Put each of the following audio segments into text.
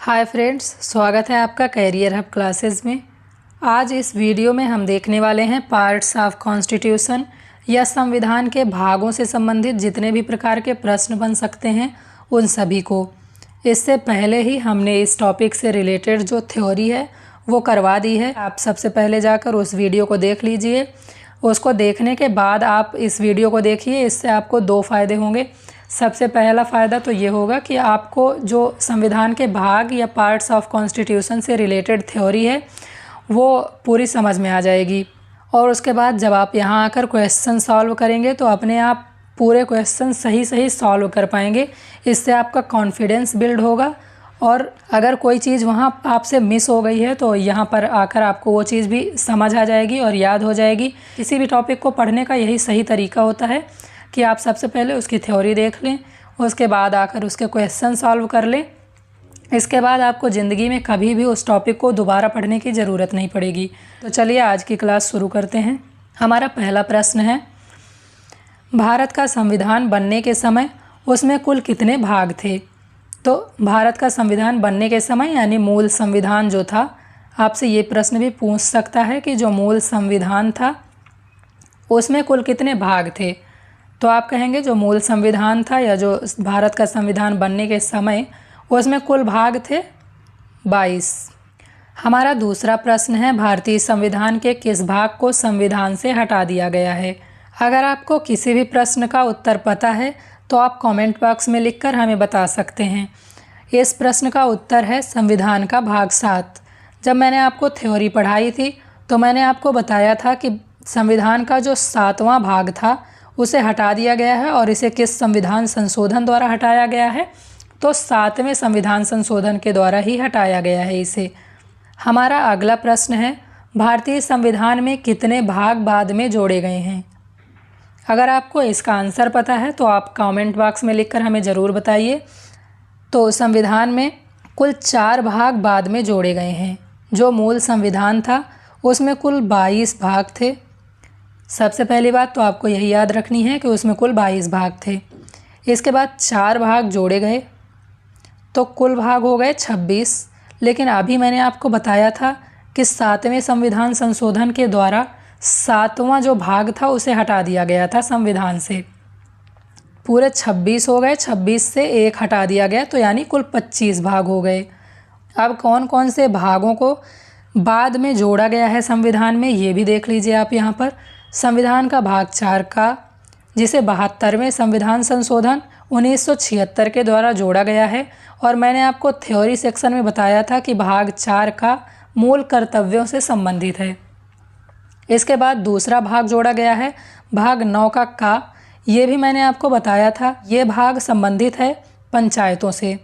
Hi friends, स्वागत है आपका कैरियर हब क्लासेस में। आज इस वीडियो में हम देखने वाले हैं पार्ट्स ऑफ कॉन्स्टिट्यूशन या संविधान के भागों से संबंधित जितने भी प्रकार के प्रश्न बन सकते हैं उन सभी को। इससे पहले ही हमने इस टॉपिक से रिलेटेड जो थ्योरी है वो करवा दी है। आप सबसे पहले जाकर उस वीडियो को देख लीजिए। उसको देखने के बाद आप इस वीडियो को देखिए। इससे आपको दो फ़ायदे होंगे। सबसे पहला फ़ायदा तो ये होगा कि आपको जो संविधान के भाग या पार्ट्स ऑफ कॉन्स्टिट्यूशन से रिलेटेड थ्योरी है वो पूरी समझ में आ जाएगी। और उसके बाद जब आप यहाँ आकर क्वेश्चन सॉल्व करेंगे तो अपने आप पूरे क्वेश्चन सही सॉल्व कर पाएंगे। इससे आपका कॉन्फिडेंस बिल्ड होगा और अगर कोई चीज़ वहाँ आपसे मिस हो गई है तो यहाँ पर आकर आपको वो चीज़ भी समझ आ जाएगी और याद हो जाएगी। किसी भी टॉपिक को पढ़ने का यही सही तरीका होता है कि आप सबसे पहले उसकी थ्योरी देख लें, उसके बाद आकर उसके क्वेश्चन सॉल्व कर लें। इसके बाद आपको ज़िंदगी में कभी भी उस टॉपिक को दोबारा पढ़ने की ज़रूरत नहीं पड़ेगी। तो चलिए आज की क्लास शुरू करते हैं। हमारा पहला प्रश्न है, भारत का संविधान बनने के समय उसमें कुल कितने भाग थे? तो भारत का संविधान बनने के समय यानी मूल संविधान जो था, आपसे ये प्रश्न भी पूछ सकता है कि जो मूल संविधान था उसमें कुल कितने भाग थे। तो आप कहेंगे जो मूल संविधान था या जो भारत का संविधान बनने के समय उसमें कुल भाग थे 22। हमारा दूसरा प्रश्न है, भारतीय संविधान के किस भाग को संविधान से हटा दिया गया है? अगर आपको किसी भी प्रश्न का उत्तर पता है तो आप कमेंट बॉक्स में लिखकर हमें बता सकते हैं। इस प्रश्न का उत्तर है संविधान का भाग 7। जब मैंने आपको थ्योरी पढ़ाई थी तो मैंने आपको बताया था कि संविधान का जो 7वां भाग था उसे हटा दिया गया है और इसे किस संविधान संशोधन द्वारा हटाया गया है? तो 7वें संविधान संशोधन के द्वारा ही हटाया गया है इसे। हमारा अगला प्रश्न है, भारतीय संविधान में कितने भाग बाद में जोड़े गए हैं? अगर आपको इसका आंसर पता है तो आप कमेंट बॉक्स में लिखकर हमें ज़रूर बताइए। तो संविधान में कुल 4 भाग बाद में जोड़े गए हैं। जो मूल संविधान था उसमें कुल 22 भाग थे। सबसे पहली बात तो आपको यही याद रखनी है कि उसमें कुल 22 भाग थे। इसके बाद 4 भाग जोड़े गए तो कुल भाग हो गए 26। लेकिन अभी मैंने आपको बताया था कि 7वें संविधान संशोधन के द्वारा 7वां जो भाग था उसे हटा दिया गया था संविधान से। पूरे 26 हो गए, 26 से 1 हटा दिया गया तो यानी कुल 25 भाग हो गए। अब कौन कौन से भागों को बाद में जोड़ा गया है संविधान में ये भी देख लीजिए आप यहाँ पर। संविधान का भाग 4 का, जिसे 72वें संविधान संशोधन 1976 के द्वारा जोड़ा गया है। और मैंने आपको थ्योरी सेक्शन में बताया था कि भाग 4 का मूल कर्तव्यों से संबंधित है। इसके बाद दूसरा भाग जोड़ा गया है भाग 9 का। ये भी मैंने आपको बताया था, ये भाग संबंधित है पंचायतों से।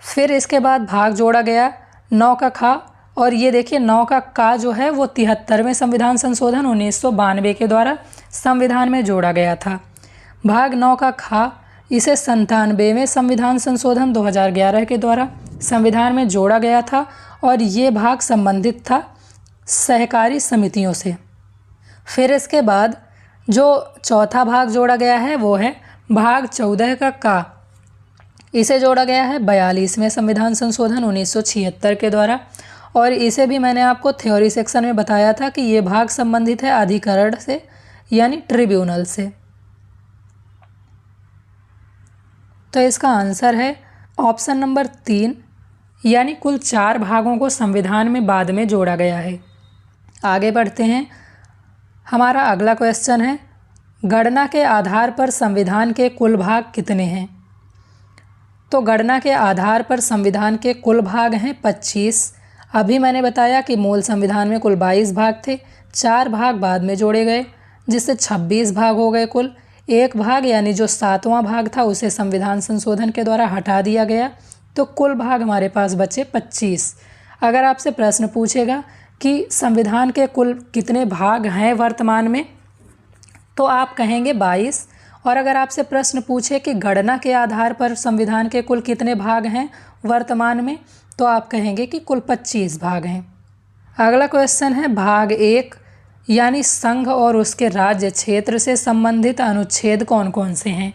फिर इसके बाद भाग जोड़ा गया 9 का और ये देखिए 9 का जो है वो 73वें संविधान संशोधन 1992 के द्वारा संविधान में जोड़ा गया था। भाग 9 का इसे 97वें संविधान संशोधन 2011 के द्वारा संविधान में जोड़ा गया था और ये भाग संबंधित था सहकारी समितियों से। फिर इसके बाद जो चौथा भाग जोड़ा गया है वो है भाग 14 का। इसे जोड़ा गया है 42वें संविधान संशोधन 1976 के द्वारा और इसे भी मैंने आपको थ्योरी सेक्शन में बताया था कि ये भाग संबंधित है अधिकरण से यानी ट्रिब्यूनल से। तो इसका आंसर है ऑप्शन नंबर 3, यानी कुल 4 भागों को संविधान में बाद में जोड़ा गया है। आगे बढ़ते हैं। हमारा अगला क्वेश्चन है, गणना के आधार पर संविधान के कुल भाग कितने हैं? तो गणना के आधार पर संविधान के कुल भाग हैं 25। अभी मैंने बताया कि मूल संविधान में कुल 22 भाग थे, 4 भाग बाद में जोड़े गए जिससे 26 भाग हो गए कुल। 1 भाग यानी जो 7वां भाग था उसे संविधान संशोधन के द्वारा हटा दिया गया तो कुल भाग हमारे पास बचे 25। अगर आपसे प्रश्न पूछेगा कि संविधान के कुल कितने भाग हैं वर्तमान में तो आप कहेंगे 22। और अगर आपसे प्रश्न पूछे कि गणना के आधार पर संविधान के कुल कितने भाग हैं वर्तमान में तो आप कहेंगे कि कुल 25 भाग हैं। अगला क्वेश्चन है भाग 1 यानी संघ और उसके राज्य क्षेत्र से संबंधित अनुच्छेद कौन कौन से हैं?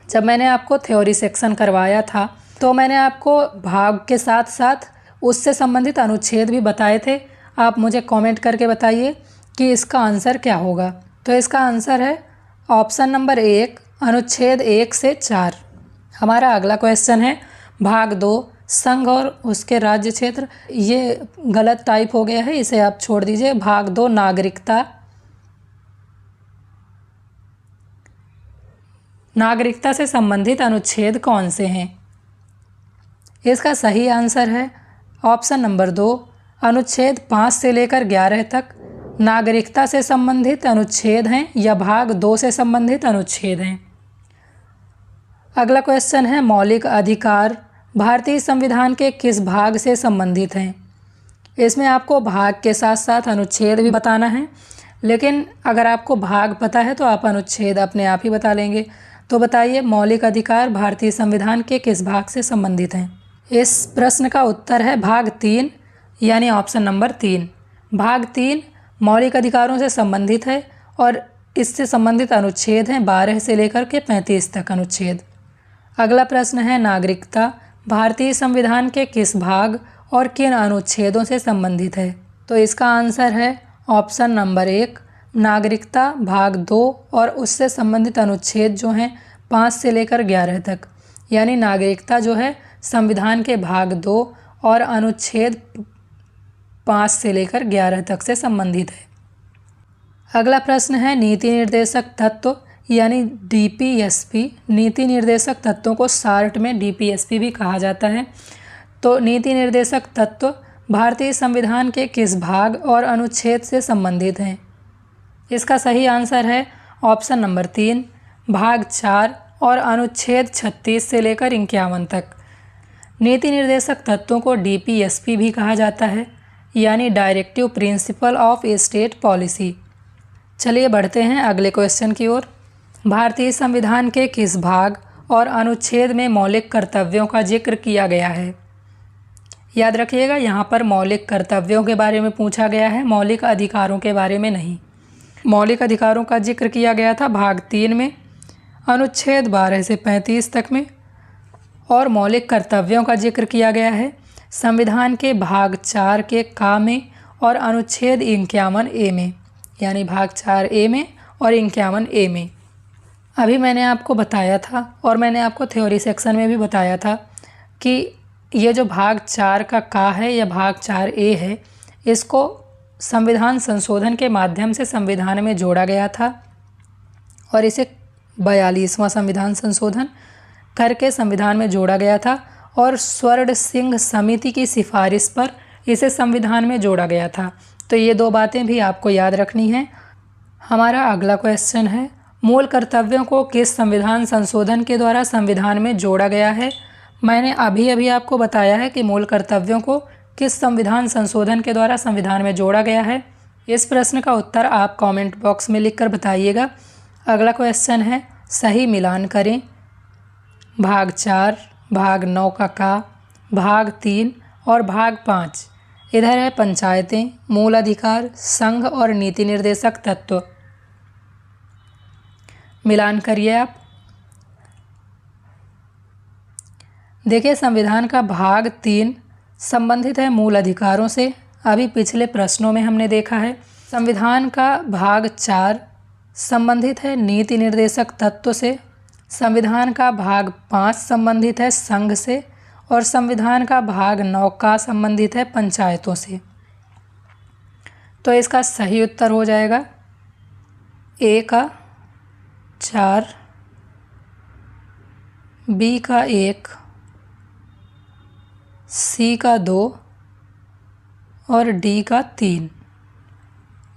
जब मैंने आपको थ्योरी सेक्शन करवाया था तो मैंने आपको भाग के साथ साथ उससे संबंधित अनुच्छेद भी बताए थे। आप मुझे कमेंट करके बताइए कि इसका आंसर क्या होगा। तो इसका आंसर है ऑप्शन नंबर 1, अनुच्छेद 1 से 4। हमारा अगला क्वेश्चन है भाग 2, संघ और उसके राज्य क्षेत्र। ये गलत टाइप हो गया है, इसे आप छोड़ दीजिए। भाग 2, नागरिकता। नागरिकता से संबंधित अनुच्छेद कौन से हैं? इसका सही आंसर है ऑप्शन नंबर 2, अनुच्छेद 5 से लेकर 11 तक नागरिकता से संबंधित अनुच्छेद हैं या भाग 2 से संबंधित अनुच्छेद हैं। अगला क्वेश्चन है मौलिक अधिकार भारतीय संविधान के किस भाग से संबंधित हैं? इसमें आपको भाग के साथ साथ अनुच्छेद भी बताना है, लेकिन अगर आपको भाग पता है तो आप अनुच्छेद अपने आप ही बता लेंगे। तो बताइए, मौलिक अधिकार भारतीय संविधान के किस भाग से संबंधित हैं? इस प्रश्न का उत्तर है भाग 3, यानी ऑप्शन नंबर 3। भाग 3 मौलिक अधिकारों से संबंधित है और इससे संबंधित अनुच्छेद हैं 12 से लेकर के 35 तक अनुच्छेद। अगला प्रश्न है नागरिकता भारतीय संविधान के किस भाग और किन अनुच्छेदों से संबंधित है? तो इसका आंसर है ऑप्शन नंबर 1, नागरिकता भाग 2 और उससे संबंधित अनुच्छेद जो हैं 5 से लेकर 11 तक, यानी नागरिकता जो है संविधान के भाग 2 और अनुच्छेद 5 से लेकर 11 तक से संबंधित है। अगला प्रश्न है नीति निर्देशक तत्व यानी DPSP। नीति निर्देशक तत्वों को शॉर्ट में DPSP भी कहा जाता है। तो नीति निर्देशक तत्व भारतीय संविधान के किस भाग और अनुच्छेद से संबंधित हैं? इसका सही आंसर है ऑप्शन नंबर 3, भाग 4 और अनुच्छेद 36 से लेकर 51 तक। नीति निर्देशक तत्वों को DPSP भी कहा जाता है, यानी directive principle of state policy. चलिए बढ़ते हैं अगले क्वेश्चन की ओर। भारतीय संविधान के किस भाग और अनुच्छेद में मौलिक कर्तव्यों का जिक्र किया गया है? याद रखिएगा, यहाँ पर मौलिक कर्तव्यों के बारे में पूछा गया है, मौलिक अधिकारों के बारे में नहीं। मौलिक अधिकारों का जिक्र किया गया था भाग 3 में, अनुच्छेद 12 से 35 तक में, और मौलिक कर्तव्यों का जिक्र किया गया है संविधान के भाग 4 के का में और अनुच्छेद 51A में, यानी भाग 4A में और 51A में। अभी मैंने आपको बताया था और मैंने आपको थ्योरी सेक्शन में भी बताया था कि ये जो भाग 4 का है या भाग 4A है, इसको संविधान संशोधन के माध्यम से संविधान में जोड़ा गया था और इसे 42वां संविधान संशोधन करके संविधान में जोड़ा गया था और स्वर्ण सिंह समिति की सिफारिश पर इसे संविधान में जोड़ा गया था। तो ये दो बातें भी आपको याद रखनी है। हमारा अगला क्वेश्चन है मूल कर्तव्यों को किस संविधान संशोधन के द्वारा संविधान में जोड़ा गया है? मैंने अभी आपको बताया है कि मूल कर्तव्यों को किस संविधान संशोधन के द्वारा संविधान में जोड़ा गया है। इस प्रश्न का उत्तर आप कमेंट बॉक्स में लिखकर बताइएगा। अगला क्वेश्चन है सही मिलान करें। भाग 4, भाग 9 का, भाग 3 और भाग 5। इधर है पंचायतें, मूल अधिकार, संघ और नीति निर्देशक तत्व। मिलान करिए आप। देखिए, संविधान का भाग 3 संबंधित है मूल अधिकारों से। अभी पिछले प्रश्नों में हमने देखा है संविधान का भाग 4 संबंधित है नीति निर्देशक तत्व से, संविधान का भाग 5 संबंधित है संघ से और संविधान का भाग 9 का संबंधित है पंचायतों से। तो इसका सही उत्तर हो जाएगा A का 4, B का 1, C का 2 और D का 3,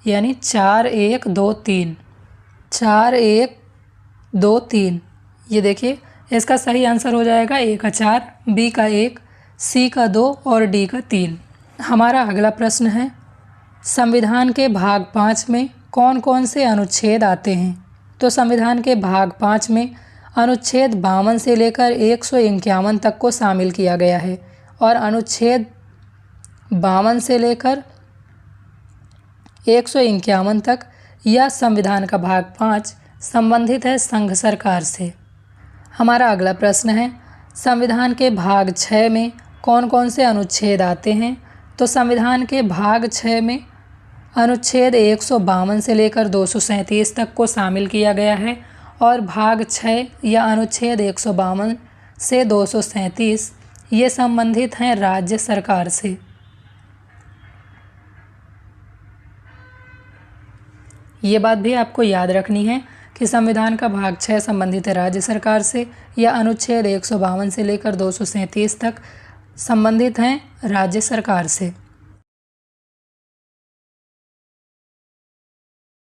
यानी 4 1 2 3, 4 1 2 3। ये देखिए, इसका सही आंसर हो जाएगा A का 4, B का 1, C का 2 और D का 3। हमारा अगला प्रश्न है संविधान के भाग 5 में कौन कौन से अनुच्छेद आते हैं? तो संविधान के भाग 5 में अनुच्छेद 52 से लेकर 151 तक को शामिल किया गया है और अनुच्छेद 52 से लेकर 151 तक यह संविधान का भाग 5 संबंधित है संघ सरकार से। हमारा अगला प्रश्न है संविधान के भाग 6 में कौन कौन से अनुच्छेद आते हैं? तो संविधान के भाग 6 में अनुच्छेद 152 से लेकर 237 तक को शामिल किया गया है और भाग 6 या अनुच्छेद 152 से 237 ये संबंधित हैं राज्य सरकार से। ये बात भी आपको याद रखनी है कि संविधान का भाग 6 संबंधित है राज्य सरकार से या अनुच्छेद 152 से लेकर 237 तक संबंधित हैं राज्य सरकार से।